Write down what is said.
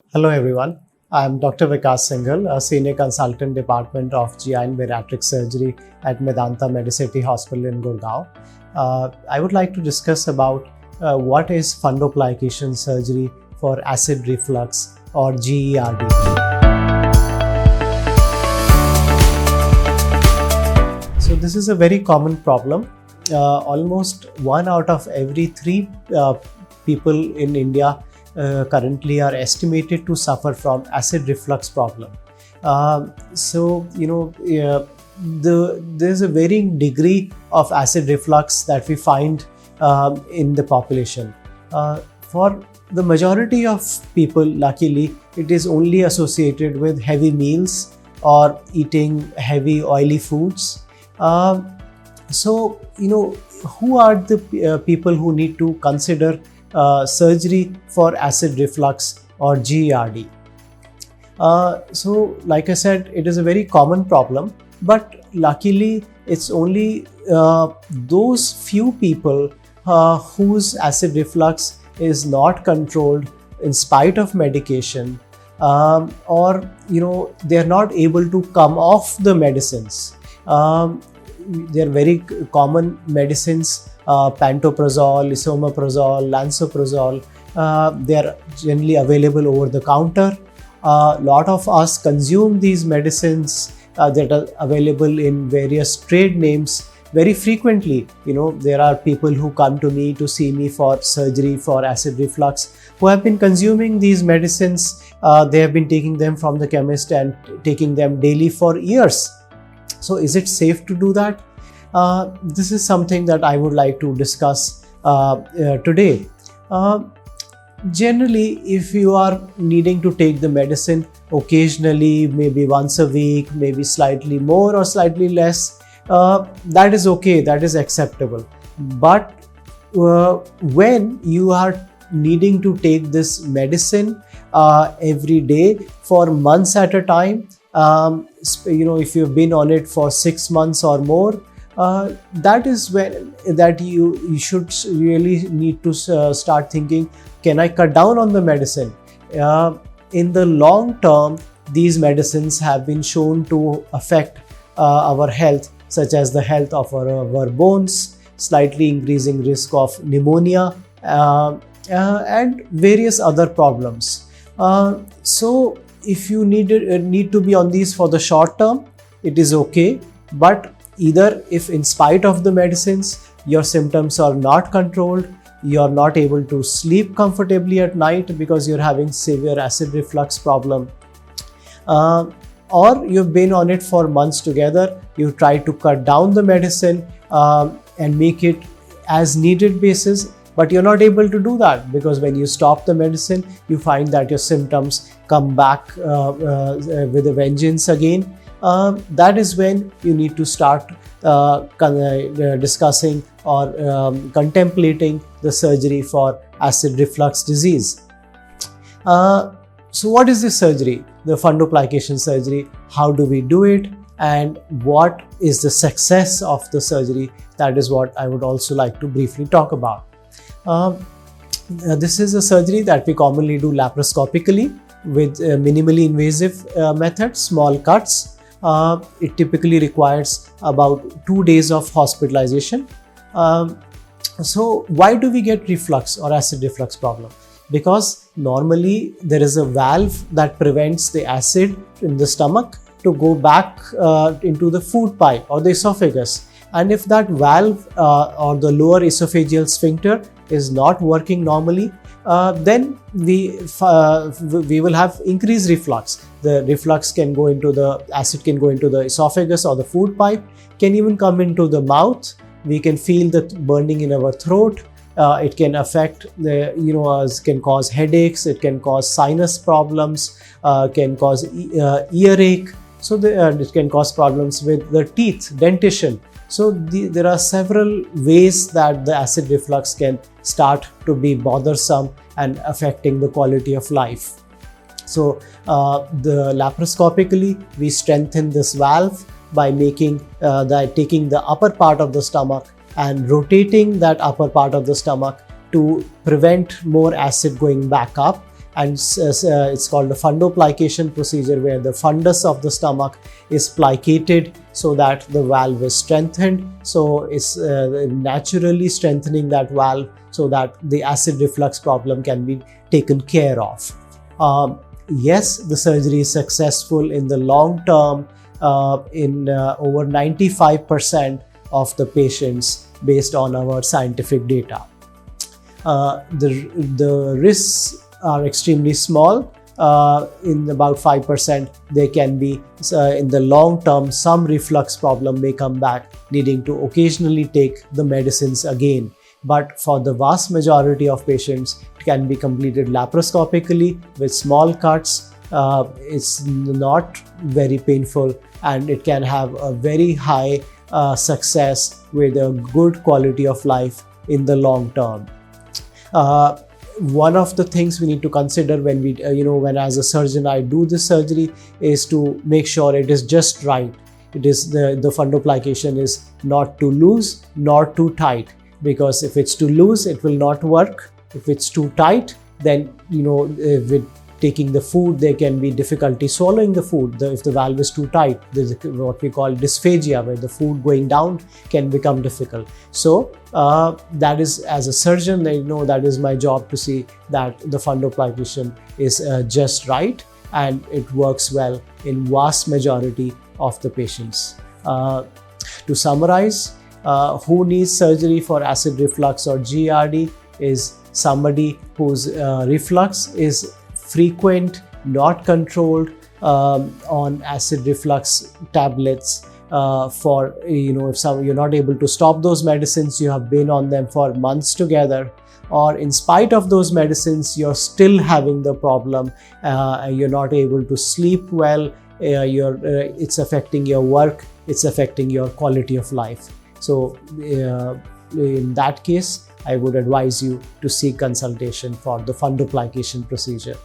Hello everyone, I am Dr. Vikas Singhal, a Senior Consultant Department of GI and Bariatric Surgery at Medanta Medicity Hospital in Gurgaon. I would like to discuss about what is fundoplication surgery for acid reflux or GERD. So this is a very common problem. Almost 1 out of every 3 people in India currently are estimated to suffer from acid reflux problem. There's a varying degree of acid reflux that we find in the population. For the majority of people, luckily, it is only associated with heavy meals or eating heavy oily foods. Who are the people who need to consider surgery for acid reflux or GERD? Like I said, it is a very common problem, but luckily it's only those few people whose acid reflux is not controlled in spite of medication, or they are not able to come off the medicines. They are very common medicines, pantoprazole, esomeprazole, lansoprazole. They are generally available over the counter. A lot of us consume these medicines that are available in various trade names very frequently. There are people who come to me to see me for surgery for acid reflux who have been consuming these medicines. They have been taking them from the chemist and taking them daily for years. So is it safe to do that? This is something that I would like to discuss today. Generally, if you are needing to take the medicine occasionally, maybe once a week, maybe slightly more or slightly less, that is okay, that is acceptable. But when you are needing to take this medicine every day for months at a time, if you've been on it for 6 months or more, that is when that you should really need to start thinking, can I cut down on the medicine? In the long term, these medicines have been shown to affect our health, such as the health of our bones, slightly increasing risk of pneumonia, and various other problems. So if you need to be on these for the short term, it is okay. But either if in spite of the medicines, your symptoms are not controlled, you are not able to sleep comfortably at night because you're having severe acid reflux problem, or you've been on it for months together, you try to cut down the medicine and make it as needed basis, but you're not able to do that because when you stop the medicine, you find that your symptoms come back with a vengeance again. That is when you need to start discussing or contemplating the surgery for acid reflux disease. So what is this surgery? The fundoplication surgery. How do we do it? And what is the success of the surgery? That is what I would also like to briefly talk about. This is a surgery that we commonly do laparoscopically with minimally invasive method, small cuts. It typically requires about 2 days of hospitalization. So why do we get reflux or acid reflux problem? Because normally there is a valve that prevents the acid in the stomach to go back into the food pipe or the esophagus. And if that valve or the lower esophageal sphincter is not working normally, then we will have increased reflux. The reflux can go into the acid can go into the esophagus or the food pipe, can even come into the mouth. We can feel the burning in our throat. It can affect can cause headaches. It can cause sinus problems. Can cause earache. So it can cause problems with the teeth, dentition. So there are several ways that the acid reflux can start to be bothersome and affecting the quality of life. So laparoscopically, we strengthen this valve by taking the upper part of the stomach and rotating that upper part of the stomach to prevent more acid going back up and it's called the fundoplication procedure, where the fundus of the stomach is plicated so that the valve is strengthened. So it's naturally strengthening that valve so that the acid reflux problem can be taken care of. Yes, the surgery is successful in the long term in over 95% of the patients based on our scientific data. The risks are extremely small. In about 5%, there can be in the long term some reflux problem may come back, needing to occasionally take the medicines again. But for the vast majority of patients, it can be completed laparoscopically with small cuts. It's not very painful, and it can have a very high success with a good quality of life in the long term. One of the things we need to consider when we, when as a surgeon I do this surgery, is to make sure it is just right. It is the fundoplication is not too loose nor too tight, because if it's too loose, it will not work. If it's too tight, then with taking the food, there can be difficulty swallowing the food. If the valve is too tight, there's what we call dysphagia, where the food going down can become difficult. So that is, as a surgeon, that is my job to see that the fundoplication is just right and it works well in vast majority of the patients. To summarize, who needs surgery for acid reflux or GERD is somebody whose reflux is frequent, not controlled, on acid reflux tablets. For if you're not able to stop those medicines, you have been on them for months together, or in spite of those medicines, you're still having the problem, you're not able to sleep well, it's affecting your work, it's affecting your quality of life. So in that case, I would advise you to seek consultation for the fundoplication procedure.